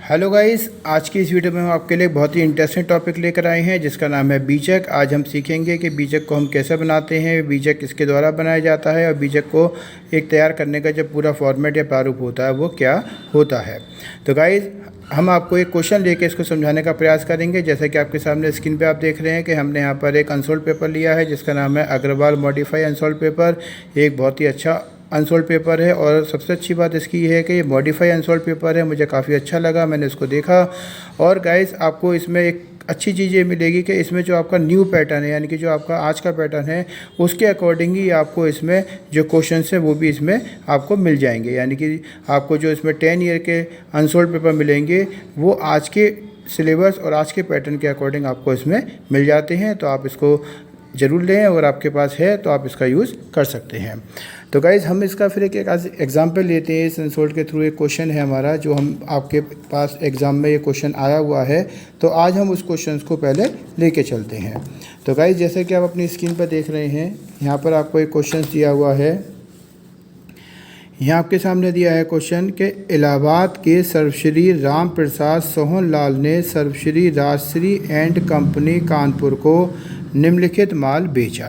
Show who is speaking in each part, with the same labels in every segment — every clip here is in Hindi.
Speaker 1: हेलो गाइस, आज की इस वीडियो में हम आपके लिए बहुत ही इंटरेस्टिंग टॉपिक लेकर आए हैं जिसका नाम है बीजक। आज हम सीखेंगे कि बीजक को हम कैसे बनाते हैं, बीजक किसके द्वारा बनाया जाता है और बीजक को एक तैयार करने का जो पूरा फॉर्मेट या प्रारूप होता है वो क्या होता है। तो गाइस, हम आपको एक क्वेश्चन लेके इसको समझाने का प्रयास करेंगे। जैसा कि आपके सामने स्क्रीन पे आप देख रहे हैं कि हमने यहाँ पर एक अनसोल्ड पेपर लिया है जिसका नाम है अग्रवाल मॉडिफाई अनसोल्ड पेपर। एक बहुत ही अच्छा अनसोल्ड पेपर है और सबसे अच्छी बात इसकी ये है कि ये मॉडिफाई अनसोल्ड पेपर है। मुझे काफ़ी अच्छा लगा, मैंने इसको देखा। और गाइस, आपको इसमें एक अच्छी चीज़ ये मिलेगी कि इसमें जो आपका न्यू पैटर्न है, यानी कि जो आपका आज का पैटर्न है, उसके अकॉर्डिंग ही आपको इसमें जो क्वेश्चंस हैं वो भी इसमें आपको मिल जाएंगे। यानी कि आपको जो इसमें 10 ईयर के अनसोल्ड पेपर मिलेंगे वो आज के सिलेबस और आज के पैटर्न के अकॉर्डिंग आपको इसमें मिल जाते हैं। तो आप इसको ज़रूर लें, अगर आपके पास है तो आप इसका यूज़ कर सकते हैं। तो गाइज़, हम इसका फिर एक एग्जाम्पल लेते हैं। इस अनसोल्ड के थ्रू एक क्वेश्चन है हमारा, जो हम आपके पास एग्ज़ाम में ये क्वेश्चन आया हुआ है। तो आज हम उस क्वेश्चन को पहले लेके चलते हैं। तो गाइज़, जैसे कि आप अपनी स्क्रीन पर देख रहे हैं, यहाँ पर आपको एक क्वेश्चन दिया हुआ है। यहाँ आपके सामने दिया है क्वेश्चन कि इलाहाबाद के सर्वश्री राम प्रसाद सोहन लाल ने सर्वश्री राजश्री एंड कंपनी कानपुर को निम्नलिखित माल बेचा।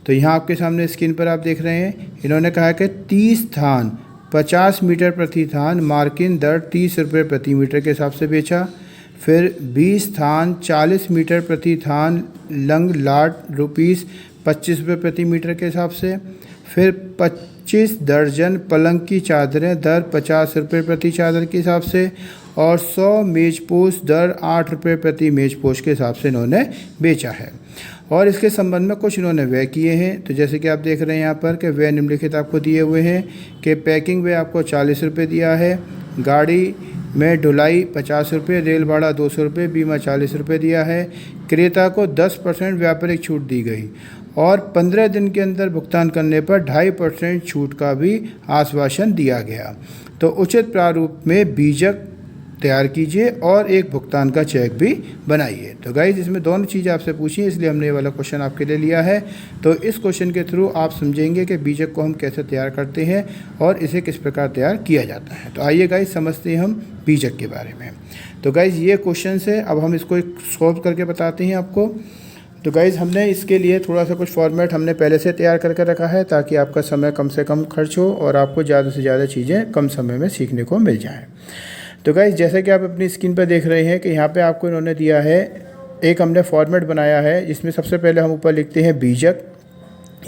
Speaker 1: तो यहाँ आपके सामने स्क्रीन पर आप देख रहे हैं, इन्होंने कहा कि 30 थान 50 मीटर प्रति थान मार्किन दर 30 रुपये प्रति मीटर के हिसाब से बेचा। फिर 20 थान 40 मीटर प्रति थान लंग लाट रुपीस 25 रुपये प्रति मीटर के हिसाब से। फिर 25 दर्जन पलंग की चादरें दर 50 रुपये प्रति चादर के हिसाब से। और 100 मेजपोश दर 8 रुपये प्रति मेजपोश के हिसाब से इन्होंने बेचा है। और इसके संबंध में कुछ इन्होंने व्यय किए हैं। तो जैसे कि आप देख रहे हैं यहाँ पर कि व्यय निम्नलिखित आपको दिए हुए हैं कि पैकिंग व्यय आपको 40 रुपये दिया है, गाड़ी में ढुलाई 50 रुपये, रेल भाड़ा 200 रुपये, बीमा 40 रुपये दिया है। क्रेता को 10% व्यापारिक छूट दी गई और 15 दिन के अंदर भुगतान करने पर 2.5% छूट का भी आश्वासन दिया गया। तो उचित प्रारूप में बीजक तैयार कीजिए और एक भुगतान का चेक भी बनाइए। तो गाइज, इसमें दोनों चीज़ें आपसे पूछी हैं, इसलिए हमने ये वाला क्वेश्चन आपके लिए लिया है। तो इस क्वेश्चन के थ्रू आप समझेंगे कि बीजक को हम कैसे तैयार करते हैं और इसे किस प्रकार तैयार किया जाता है। तो आइए गाइज, समझते हैं हम बीजक के बारे में। तो गाइज, ये क्वेश्चन है, अब हम इसको सॉल्व करके बताते हैं आपको। तो गाइज़, हमने इसके लिए थोड़ा सा कुछ फॉर्मेट हमने पहले से तैयार करके रखा है ताकि आपका समय कम से कम खर्च हो और आपको ज़्यादा से ज़्यादा चीज़ें कम समय में सीखने को मिल जाएँ। तो गाइज़, जैसे कि आप अपनी स्क्रीन पर देख रहे हैं कि यहाँ पे आपको इन्होंने दिया है, एक हमने फॉर्मेट बनाया है जिसमें सबसे पहले हम ऊपर लिखते हैं बीजक,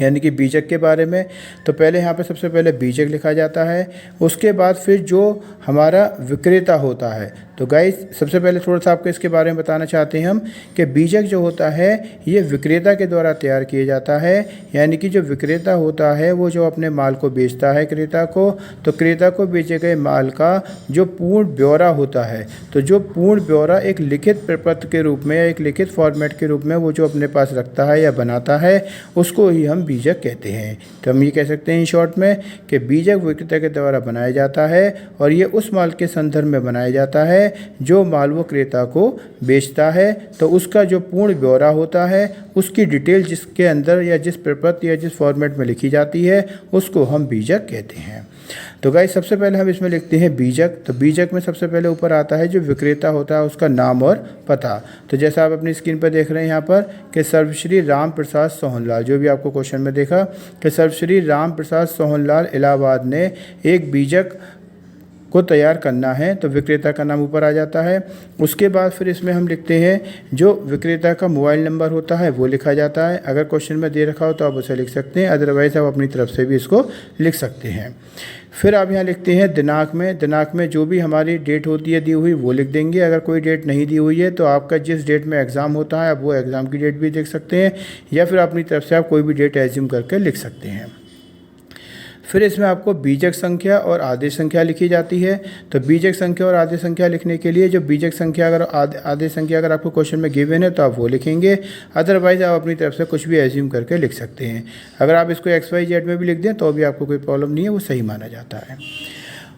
Speaker 1: यानी कि बीजक के बारे में। तो पहले यहाँ पे सबसे पहले बीजक लिखा जाता है, उसके बाद फिर जो हमारा विक्रेता होता है। तो गाइस, सबसे पहले थोड़ा सा आपको इसके बारे में बताना चाहते हैं हम कि बीजक जो होता है ये विक्रेता के द्वारा तैयार किया जाता है। यानी कि जो विक्रेता होता है वो जो अपने माल को बेचता है क्रेता को, तो क्रेता को बेचे गए माल का जो पूर्ण ब्यौरा होता है, तो जो पूर्ण ब्यौरा एक लिखित प्रपत्र के रूप में या एक लिखित फॉर्मेट के रूप में वो जो अपने पास रखता है या बनाता है, उसको ही हम बीजक कहते हैं। तो हम ये कह सकते हैं इन शॉर्ट में कि बीजक विक्रेता के द्वारा बनाया जाता है और ये उस माल के संदर्भ में बनाया जाता है जो माल वो क्रेता को बेचता है। तो उसका जो पूर्ण ब्यौरा होता है, उसकी डिटेल जिसके अंदर या जिस प्रपत्र या जिस फॉर्मेट में लिखी जाती है, उसको हम बीजक कहते हैं। तो गाइस, सबसे पहले हम इसमें लिखते हैं बीजक। तो बीजक में सबसे पहले ऊपर आता है जो विक्रेता होता है उसका नाम और पता। तो जैसा आप अपनी स्क्रीन पर देख रहे हैं यहाँ पर कि सर्वश्री राम प्रसाद सोहनलाल, जो भी आपको क्वेश्चन में देखा कि सर्वश्री राम प्रसाद सोहनलाल इलाहाबाद ने एक बीजक को तैयार करना है, तो विक्रेता का नाम ऊपर आ जाता है। उसके बाद फिर इसमें हम लिखते हैं जो विक्रेता का मोबाइल नंबर होता है वो लिखा जाता है। अगर क्वेश्चन में दे रखा हो तो आप उसे लिख सकते हैं, अदरवाइज़ आप अपनी तरफ से भी इसको लिख सकते हैं। फिर आप यहाँ लिखते हैं दिनांक में। दिनांक में जो भी हमारी डेट होती है दी हुई वो लिख देंगे। अगर कोई डेट नहीं दी हुई है तो आपका जिस डेट में एग्ज़ाम होता है आप वो एग्ज़ाम की डेट भी लिख सकते हैं, या फिर अपनी तरफ से आप कोई भी डेट एज्यूम करके लिख सकते हैं। फिर इसमें आपको बीजक संख्या और आदेश संख्या लिखी जाती है। तो बीजक संख्या और आदेश संख्या लिखने के लिए जो बीजक संख्या अगर आदेश संख्या अगर आपको क्वेश्चन में गिवन है तो आप वो लिखेंगे, अदरवाइज़ आप अपनी तरफ से कुछ भी एज्यूम करके लिख सकते हैं। अगर आप इसको XYZ में भी लिख दें तो भी आपको कोई प्रॉब्लम नहीं है, वो सही माना जाता है।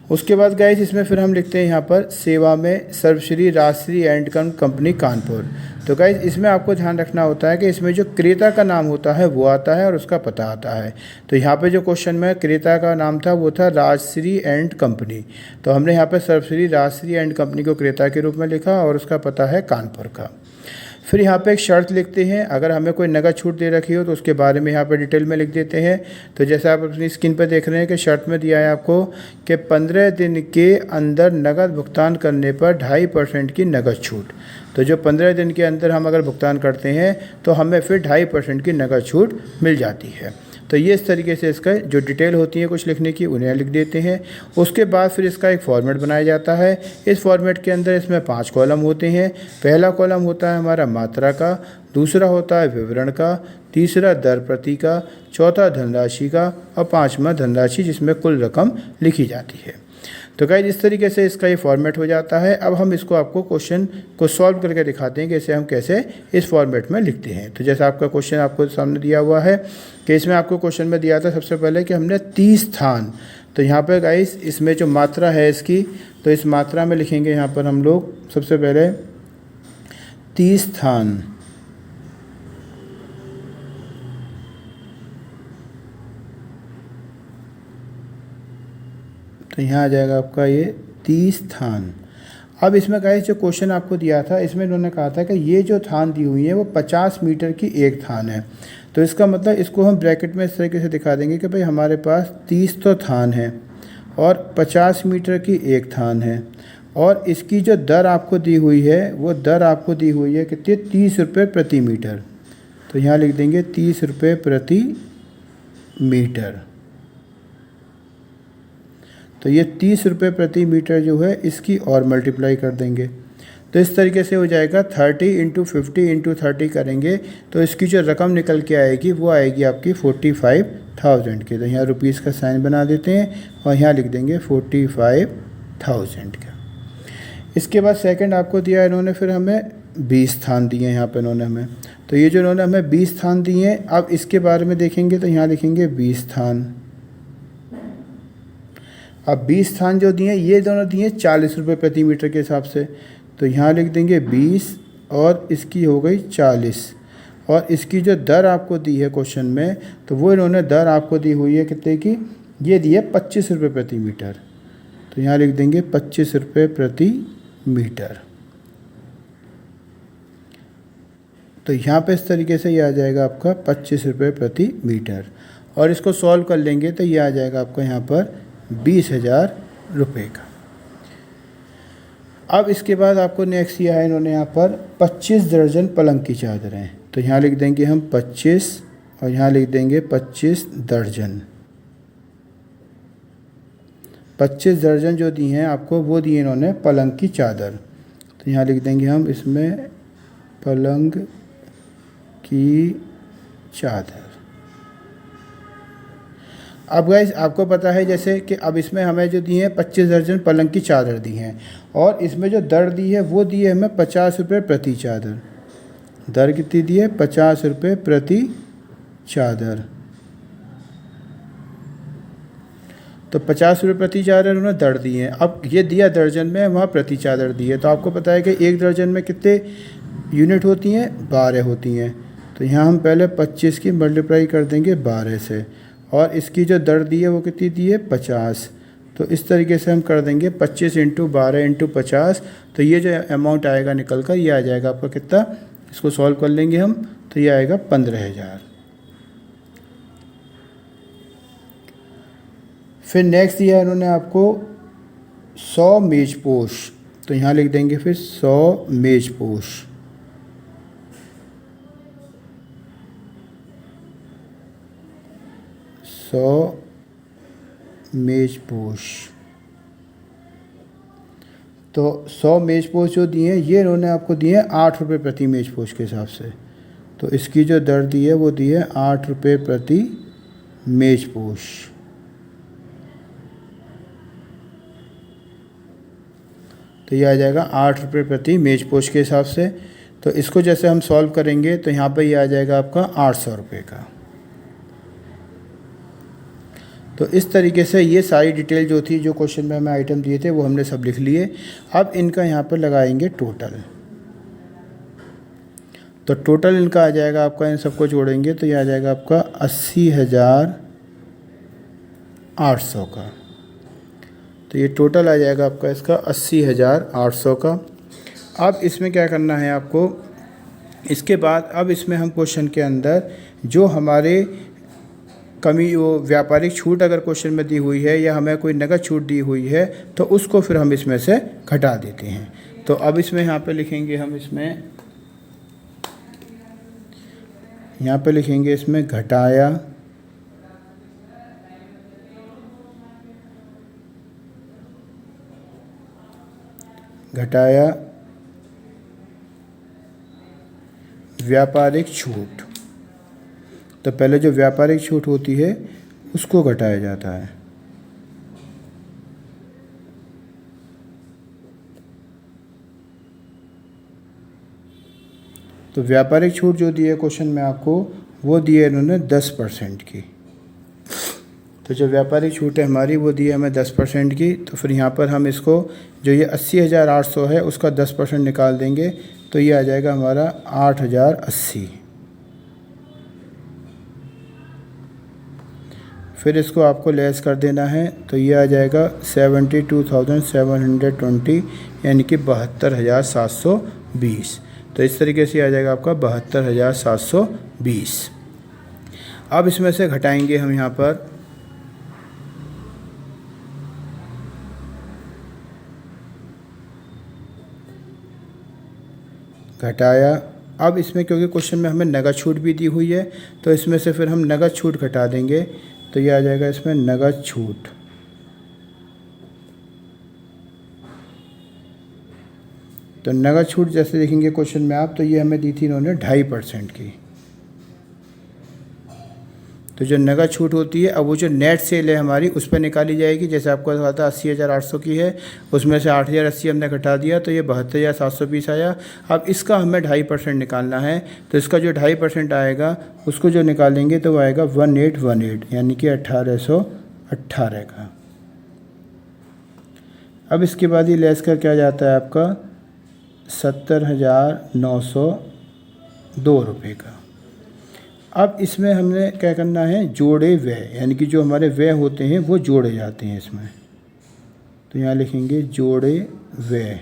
Speaker 1: उसके बाद गाइस इसमें फिर हम लिखते हैं यहाँ पर सेवा में सर्वश्री राजश्री एंड कंपनी कानपुर। तो गाइस इसमें आपको ध्यान रखना होता है कि इसमें जो क्रेता का नाम होता है वो आता है और उसका पता आता है। तो यहाँ पे जो क्वेश्चन में क्रेता का नाम था वो था राजश्री एंड कंपनी, तो हमने यहाँ पर सर्वश्री राजश्री एंड कंपनी को क्रेता के रूप में लिखा और उसका पता है कानपुर का। फिर यहाँ पे एक शर्त लिखते हैं, अगर हमें कोई नगद छूट दे रखी हो तो उसके बारे में यहाँ पे डिटेल में लिख देते हैं। तो जैसे आप अपनी स्क्रीन पर देख रहे हैं कि शर्त में दिया है आपको कि 15 दिन के अंदर नगद भुगतान करने पर 2.5% की नगद छूट। तो जो 15 दिन के अंदर हम अगर भुगतान करते हैं तो हमें फिर 2.5% की नगद छूट मिल जाती है। तो ये इस तरीके से इसका जो डिटेल होती है कुछ लिखने की उन्हें लिख देते हैं। उसके बाद फिर इसका एक फॉर्मेट बनाया जाता है। इस फॉर्मेट के अंदर इसमें 5 कॉलम होते हैं। पहला कॉलम होता है हमारा मात्रा का, दूसरा होता है विवरण का, तीसरा दर प्रति का, चौथा धनराशि का और पाँचवा धनराशि जिसमें कुल रकम लिखी जाती है। तो गाइस इस तरीके से इसका ये फॉर्मेट हो जाता है। अब हम इसको आपको क्वेश्चन को सॉल्व करके दिखाते हैं कि इसे हम कैसे इस फॉर्मेट में लिखते हैं। तो जैसा आपका क्वेश्चन आपको सामने दिया हुआ है कि इसमें आपको क्वेश्चन में दिया था सबसे पहले कि हमने 30 स्थान, तो यहाँ पर गाइस इसमें जो मात्रा है इसकी, तो इस मात्रा में लिखेंगे यहाँ पर हम लोग सबसे पहले 30 स्थान। तो यहाँ आ जाएगा आपका ये 30 थान। अब इसमें गाइस जो क्वेश्चन आपको दिया था इसमें इन्होंने कहा था कि ये जो थान दी हुई है वो 50 मीटर की एक थान है। तो इसका मतलब इसको हम ब्रैकेट में इस तरीके से दिखा देंगे कि भाई हमारे पास 30 तो थान है और 50 मीटर की एक थान है और इसकी जो दर आपको दी हुई है वो दर आपको दी हुई है कितनी, 30 रुपये प्रति मीटर। तो यहाँ लिख देंगे 30 रुपये प्रति मीटर। तो ये 30 रुपये प्रति मीटर जो है इसकी और मल्टीप्लाई कर देंगे। तो इस तरीके से हो जाएगा 30 × 50 × 30 करेंगे तो इसकी जो रकम निकल के आएगी वो आएगी आपकी 45,000 की। तो यहाँ रुपीस का साइन बना देते हैं और यहाँ लिख देंगे 45,000 का। इसके बाद सेकंड आपको दिया इन्होंने फिर हमें 20 स्थान दिए हैं यहाँ पे इन्होंने हमें। तो ये जो इन्होंने हमें 20 स्थान दिए हैं, अब इसके बारे में देखेंगे तो यहाँ लिखेंगे 20 स्थान। अब 20 स्थान जो दिए ये दोनों दिए 40 रुपये प्रति मीटर के हिसाब से। तो यहाँ लिख देंगे 20 और इसकी हो गई 40 और इसकी जो दर आपको दी है क्वेश्चन में तो वो इन्होंने दर आपको दी हुई है कितने की, ये दी है 25 रुपये प्रति मीटर। तो यहाँ लिख देंगे 25 रुपये प्रति मीटर। तो यहाँ पे इस तरीके से ये आ जाएगा आपका 25 रुपये प्रति मीटर और इसको सॉल्व कर लेंगे तो ये आ जाएगा आपका यहाँ पर 20,000 रुपये का। अब इसके बाद आपको नेक्स्ट दिया है इन्होंने यहाँ पर 25 दर्जन पलंग की चादरें। तो यहाँ लिख देंगे हम 25 और यहाँ लिख देंगे 25 दर्जन। 25 दर्जन जो दी हैं आपको वो दी इन्होंने पलंग की चादर। तो यहाँ लिख देंगे हम इसमें पलंग की चादर। अब गाइस आपको पता है जैसे कि अब इसमें हमें जो दी है 25 दर्जन पलंग की चादर दी हैं और इसमें जो दर दी है वो दी है हमें 50 रुपये प्रति चादर। दर कितनी दी है, 50 रुपये प्रति चादर। तो 50 रुपये प्रति चादर उन्होंने दर दी है। अब ये दिया दर्जन में, वहाँ प्रति चादर दी है। तो आपको पता है कि एक दर्जन में कितने यूनिट होती हैं, 12 होती हैं। तो यहाँ हम पहले 25 की मल्टीप्लाई कर देंगे 12 से और इसकी जो दर दी है वो कितनी दी है, 50। तो इस तरीके से हम कर देंगे 25 × 12 × 50। तो ये जो अमाउंट आएगा निकल कर ये आ जाएगा आपका कितना, इसको सॉल्व कर लेंगे हम तो ये आएगा 15,000। फिर नेक्स्ट दिया इन्होंने आपको 100 मेज़पोश। तो यहाँ लिख देंगे फिर 100 मेज़पोश। 100 मेज़पोश। तो 100 मेज़पोश जो दिए हैं ये इन्होंने आपको दिए हैं 8 रुपये प्रति मेज़पोश के हिसाब से। तो इसकी जो दर दी है वो दी है 8 रुपये प्रति मेज़पोश। तो ये आ जाएगा 8 रुपये प्रति मेज़पोश के हिसाब से। तो इसको जैसे हम सॉल्व करेंगे तो यहाँ पर ये आ जाएगा आपका 800 रुपये का। तो इस तरीके से ये सारी डिटेल जो थी, जो क्वेश्चन में हमें आइटम दिए थे, वो हमने सब लिख लिए। अब इनका यहाँ पर लगाएंगे टोटल। तो टोटल इनका आ जाएगा आपका, इन सबको जोड़ेंगे तो ये आ जाएगा आपका 80,800 का। तो ये टोटल आ जाएगा आपका इसका 80,800 का। अब इसमें क्या करना है आपको, इसके बाद अब इसमें हम क्वेश्चन के अंदर जो हमारे कमी, वो व्यापारिक छूट अगर क्वेश्चन में दी हुई है या हमें कोई नगद छूट दी हुई है, तो उसको फिर हम इसमें से घटा देते हैं। तो अब इसमें यहाँ पे लिखेंगे हम, इसमें यहाँ पे लिखेंगे इसमें घटाया व्यापारिक छूट। तो पहले जो व्यापारिक छूट होती है उसको घटाया जाता है। तो व्यापारिक छूट जो दी है क्वेश्चन में आपको, वो दी है इन्होंने 10% की। तो जो व्यापारिक छूट है हमारी, वो दी है हमें 10% की। तो फिर यहाँ पर हम इसको, जो ये 80,800 है, उसका 10% निकाल देंगे तो ये आ जाएगा हमारा 8,080। फिर इसको आपको लेस कर देना है तो ये आ जाएगा 72,720, यानी कि 72,720। तो इस तरीके से आ जाएगा आपका 72,720। अब इसमें से घटाएंगे हम यहाँ पर घटाया। अब इसमें क्योंकि क्वेश्चन में हमें नगद छूट भी दी हुई है, तो इसमें से फिर हम नगद छूट घटा देंगे तो ये आ जाएगा इसमें नगद छूट। तो नगद छूट जैसे देखेंगे क्वेश्चन में आप, तो ये हमें दी थी इन्होंने 2.5% की। तो जो नगद छूट होती है, अब वो जो नेट सेल है हमारी, उस पर निकाली जाएगी। जैसे आपको कहा था 80,800 की है, उसमें से 8,080 हमने घटा दिया तो ये 72,720 आया। अब इसका हमें 2.5% निकालना है। तो इसका जो 2.5% आएगा, उसको जो निकालेंगे तो वो आएगा 1818, यानी कि 1818 का। अब इसके बाद ये लेस कर क्या जाता है आपका 70,902 रुपये का। अब इसमें हमने क्या करना है, जोड़े व्यय, यानी कि जो हमारे व्यय होते हैं वो जोड़े जाते हैं इसमें। तो यहाँ लिखेंगे जोड़े व्यय।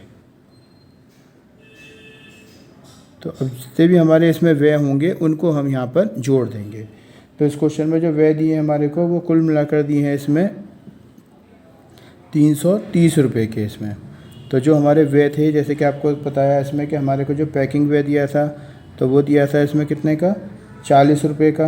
Speaker 1: तो अब जितने भी हमारे इसमें व्यय होंगे उनको हम यहाँ पर जोड़ देंगे। तो इस क्वेश्चन में जो व्यय दिए हैं हमारे को, वो कुल मिलाकर दिए हैं इसमें 330 रुपये के इसमें। तो जो हमारे व्यय थे, जैसे कि आपको बताया इसमें कि हमारे को जो पैकिंग व्यय दिया था, तो वो दिया था इसमें कितने का, 40 रुपये का।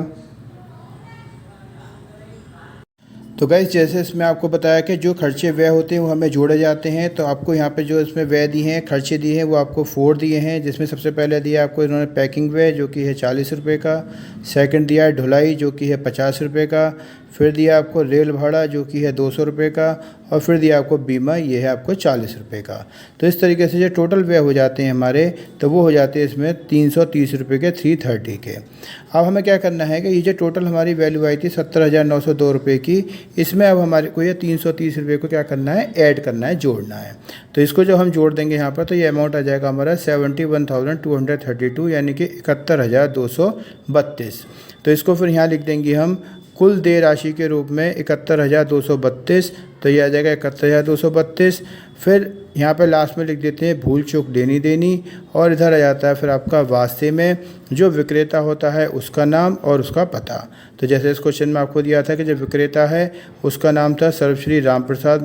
Speaker 1: तो गाइस, जैसे इसमें आपको बताया कि जो खर्चे व्यय होते हैं वो हमें जोड़े जाते हैं। तो आपको यहाँ पे जो इसमें व्यय दिए हैं, खर्चे दिए हैं, वो आपको 4 दिए हैं। जिसमें सबसे पहले दिया आपको इन्होंने पैकिंग व्यय, जो कि है 40 रुपये का। सेकंड दिया है ढुलाई, जो कि है 50 रुपये का। फिर दिया आपको रेल भाड़ा, जो कि है 200 रुपये का। और फिर दिया आपको बीमा, ये है आपको 40 रुपये का। तो इस तरीके से जो टोटल व्यय हो जाते हैं हमारे, तो वो हो जाते हैं इसमें 330 रुपये के 330 के। अब हमें क्या करना है कि ये जो टोटल हमारी वैल्यू आई थी 70,902 रुपये की, इसमें अब हमारे को ये 330 रुपये को क्या करना है, ऐड करना है, जोड़ना है। तो इसको जो हम जोड़ देंगे यहाँ पर, तो ये अमाउंट आ जाएगा हमारा 71,232, यानी कि 71,232। तो इसको फिर यहाँ लिख देंगे हम कुल देय राशि के रूप में 71,232। तो ये आ जाएगा 71,232। फिर यहाँ पे लास्ट में लिख देते हैं भूल चूक लेनी देनी, और इधर आ जाता है फिर आपका वास्ते में जो विक्रेता होता है उसका नाम और उसका पता। तो जैसे इस क्वेश्चन में आपको दिया था कि जो विक्रेता है उसका नाम था सर्वश्री रामप्रसाद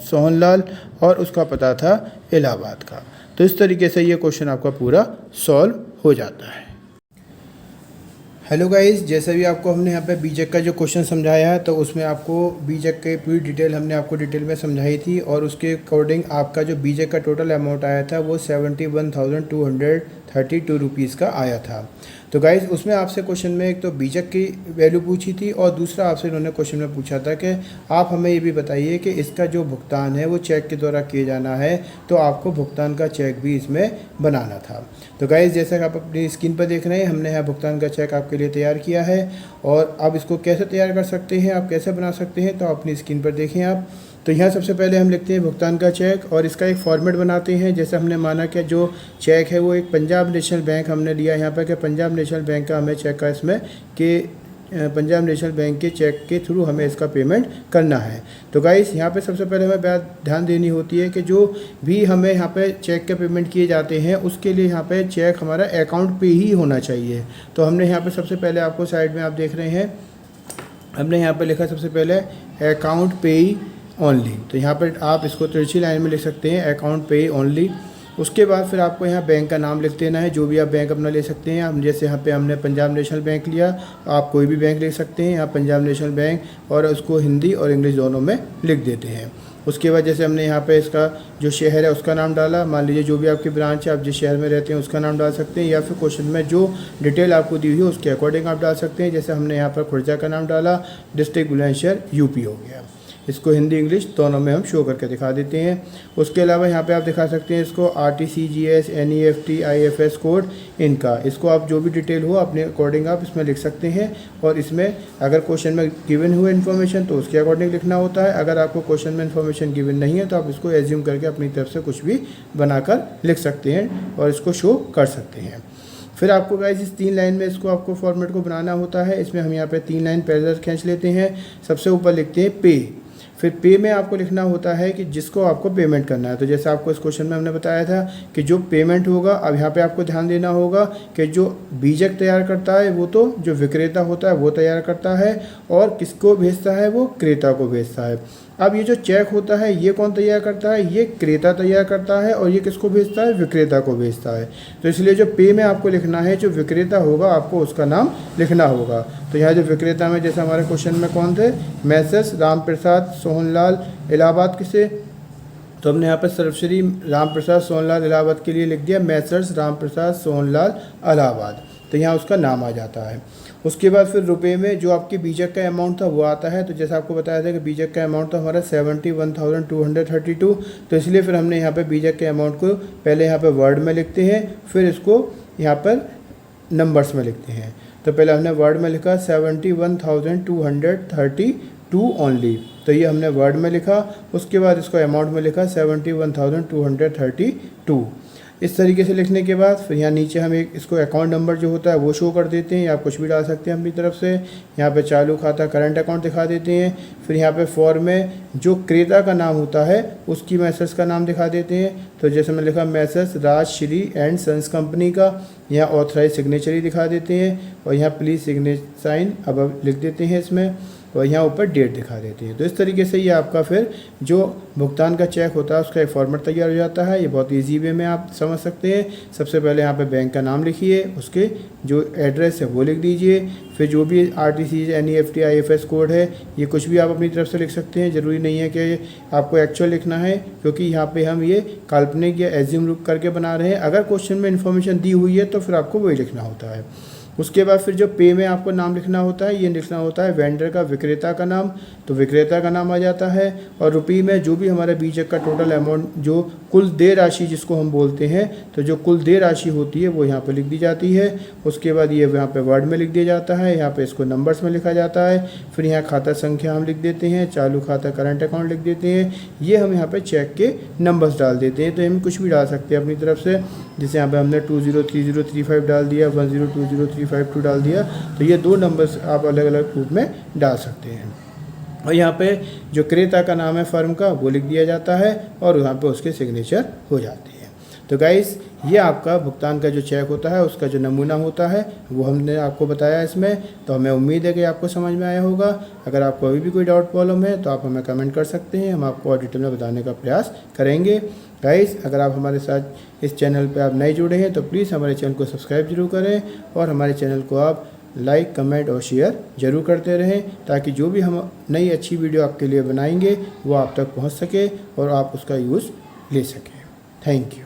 Speaker 1: सोहनलाल, और उसका पता था इलाहाबाद का। तो इस तरीके से ये क्वेश्चन आपका पूरा सॉल्व हो जाता है। हेलो गाइस, जैसे भी आपको हमने यहाँ पे बीजेक का जो क्वेश्चन समझाया है, तो उसमें आपको बीजेक के पूरी डिटेल हमने आपको डिटेल में समझाई थी, और उसके अकॉर्डिंग आपका जो बीजेक का टोटल अमाउंट आया था वो 71,232 रुपीज़ का आया था। तो गाइस, उसमें आपसे क्वेश्चन में एक तो बीजेक की वैल्यू पूछी थी, और दूसरा आपसे इन्होंने क्वेश्चन में पूछा था कि आप हमें ये भी बताइए कि इसका जो भुगतान है वो चेक के द्वारा किए जाना है, तो आपको भुगतान का चेक भी इसमें बनाना था। तो गाइस, जैसा कि आप अपनी स्क्रीन पर देख रहे हैं, हमने यहाँ भुगतान का चेक आपके आपके लिए तैयार किया है। और आप इसको कैसे तैयार कर सकते हैं, आप कैसे बना सकते हैं, तो अपनी स्क्रीन पर देखें आप। तो यहाँ सबसे पहले हम लिखते हैं भुगतान का चेक और इसका एक फॉर्मेट बनाते हैं। जैसे हमने माना कि जो चेक है वो एक पंजाब नेशनल बैंक हमने लिया यहाँ पर कि पंजाब नेशनल बैंक का हमें चेक का इसमें कि पंजाब नेशनल बैंक के चेक के थ्रू हमें इसका पेमेंट करना है। तो गाइस यहाँ पे सबसे पहले हमें बात ध्यान देनी होती है कि जो भी हमें यहाँ पे चेक के पेमेंट किए जाते हैं उसके लिए यहाँ पे चेक हमारा अकाउंट पे ही होना चाहिए। तो हमने यहाँ पे सबसे पहले आपको साइड में आप देख रहे हैं, हमने यहाँ पे लिखा सबसे पहले अकाउंट पे ओनली। तो यहाँ पर आप इसको तिरछी लाइन में लिख सकते हैं अकाउंट पे ओनली। उसके बाद फिर आपको यहाँ बैंक का नाम लिख देना है, जो भी आप बैंक अपना ले सकते हैं। हम जैसे यहाँ पे हमने पंजाब नेशनल बैंक लिया, आप कोई भी बैंक ले सकते हैं। यहाँ पंजाब नेशनल बैंक और उसको हिंदी और इंग्लिश दोनों में लिख देते हैं। उसके बाद जैसे हमने यहाँ पे इसका जो शहर है उसका नाम डाला, मान लीजिए जो भी आपकी ब्रांच है आप जिस शहर में रहते हैं उसका नाम डाल सकते हैं, या फिर क्वेश्चन में जो डिटेल आपको दी हुई है उसके अकॉर्डिंग आप डाल सकते हैं। जैसे हमने यहाँ पर खुर्जा का नाम डाला, डिस्ट्रिक्ट बुलंदशहर यूपी हो गया। इसको हिंदी इंग्लिश दोनों में हम शो करके दिखा देते हैं। उसके अलावा यहाँ पे आप दिखा सकते हैं इसको RTCGS NEFT IFS कोड इनका, इसको आप जो भी डिटेल हो अपने अकॉर्डिंग आप इसमें लिख सकते हैं। और इसमें अगर क्वेश्चन में गिवन हुए इन्फॉर्मेशन तो उसके अकॉर्डिंग लिखना होता है। अगर आपको क्वेश्चन में इन्फॉर्मेशन गिवन नहीं है तो आप इसको एज्यूम करके अपनी तरफ से कुछ भी बनाकर लिख सकते हैं और इसको शो कर सकते हैं। फिर आपको गाइस इस 3 लाइन में इसको आपको फॉर्मेट को बनाना होता है। इसमें हम यहाँ पे 3 लाइन पैरेलल खींच लेते हैं। सबसे ऊपर लिखते हैं पे, फिर पे में आपको लिखना होता है कि जिसको आपको पेमेंट करना है। तो जैसे आपको इस क्वेश्चन में हमने बताया था कि जो पेमेंट होगा, अब यहाँ पे आपको ध्यान देना होगा कि जो बीजक तैयार करता है वो तो जो विक्रेता होता है वो तैयार करता है, और किसको भेजता है वो क्रेता को भेजता है। अब ये जो चेक होता है ये कौन तैयार करता है, ये क्रेता तैयार करता है, और ये किसको भेजता है, विक्रेता को भेजता है। तो इसलिए जो पे में आपको लिखना है जो विक्रेता होगा आपको उसका नाम लिखना होगा। तो यहाँ जो विक्रेता में जैसे हमारे क्वेश्चन में कौन थे, मैसेज राम प्रसाद सोहनलाल इलाहाबाद किसे, तो हमने यहाँ पर सर्वश्री राम प्रसाद सोहनलाल इलाहाबाद के लिए लिख दिया मैसर्स राम प्रसाद सोहनलाल इलाहाबाद, तो यहाँ उसका नाम आ जाता है। उसके बाद फिर रुपए में जो आपके बीजक का अमाउंट था वो आता है। तो जैसा आपको बताया था कि बीजक का अमाउंट था हमारा 71,232, तो इसलिए फिर हमने यहाँ पे बीजक के अमाउंट को पहले यहाँ पे वर्ड में लिखते हैं, फिर इसको यहाँ पर नंबर्स में लिखते हैं। तो पहले हमने वर्ड में लिखा 71,232 ओनली, तो ये हमने वर्ड में लिखा। उसके बाद इसको अमाउंट में लिखा 71,232। इस तरीके से लिखने के बाद फिर यहाँ नीचे हम एक इसको अकाउंट नंबर जो होता है वो शो कर देते हैं, या कुछ भी डाल सकते हैं अपनी तरफ से। यहाँ पे चालू खाता करंट अकाउंट दिखा देते हैं। फिर यहाँ पे फॉर्म में जो क्रेता का नाम होता है उसकी मैसेज का नाम दिखा देते हैं। तो जैसे मैं लिखा message Rajshri and sons company का, यहाँ ऑथराइज सिग्नेचर ही दिखा देते हैं, और यहाँ प्लीज़ सिग्नेचर साइन अब लिख देते हैं इसमें, और यहाँ ऊपर डेट दिखा देते हैं। तो इस तरीके से ये आपका फिर जो भुगतान का चेक होता है उसका एक फॉर्मेट तैयार हो जाता है। ये बहुत इजी वे में आप समझ सकते हैं। सबसे पहले यहाँ पे बैंक का नाम लिखिए, उसके जो एड्रेस है वो लिख दीजिए, फिर जो भी RTC NEFT IFS कोड है ये कुछ भी आप अपनी तरफ से लिख सकते हैं। ज़रूरी नहीं है कि आपको एक्चुअल लिखना है, क्योंकि यहाँ पे हम ये काल्पनिक या एज्यूम करके बना रहे हैं। अगर क्वेश्चन में इन्फॉर्मेशन दी हुई है तो फिर आपको वही लिखना होता है। उसके बाद फिर जो पे में आपको नाम लिखना होता है, ये लिखना होता है वेंडर का, विक्रेता का नाम, तो विक्रेता का नाम आ जाता है। और रुपये में जो भी हमारे बीजक का टोटल अमाउंट, जो कुल देय राशि जिसको हम बोलते हैं, तो जो कुल देय राशि होती है वो यहाँ पे लिख दी जाती है। उसके बाद ये यहाँ पे वर्ड में लिख दिया जाता है, यहाँ पे इसको नंबर्स में लिखा जाता है। फिर यहाँ खाता संख्या हम लिख देते हैं, चालू खाता करंट अकाउंट लिख देते हैं, ये हम यहाँ पे चेक के नंबर्स डाल देते हैं। तो हम कुछ भी डाल सकते हैं अपनी तरफ से, जैसे यहाँ पे हमने 203035 डाल दिया, 102352 डाल दिया, तो ये 2 नंबर्स आप अलग अलग रूप में डाल सकते हैं। और यहाँ पे जो क्रेता का नाम है फर्म का वो लिख दिया जाता है, और यहाँ पे उसके सिग्नेचर हो जाते हैं। तो गाइस ये आपका भुगतान का जो चेक होता है उसका जो नमूना होता है वो हमने आपको बताया इसमें। तो हमें उम्मीद है कि आपको समझ में आया होगा। अगर आपको अभी भी कोई डाउट प्रॉब्लम है तो आप हमें कमेंट कर सकते हैं, हम आपको और डिटेल में बताने का प्रयास करेंगे। गाइस अगर आप हमारे साथ इस चैनल पे आप नए जुड़े हैं तो प्लीज़ हमारे चैनल को सब्सक्राइब जरूर करें, और हमारे चैनल को आप लाइक कमेंट और शेयर ज़रूर करते रहें, ताकि जो भी हम नई अच्छी वीडियो आपके लिए बनाएंगे वो आप तक पहुंच सके और आप उसका यूज़ ले सकें। Thank you.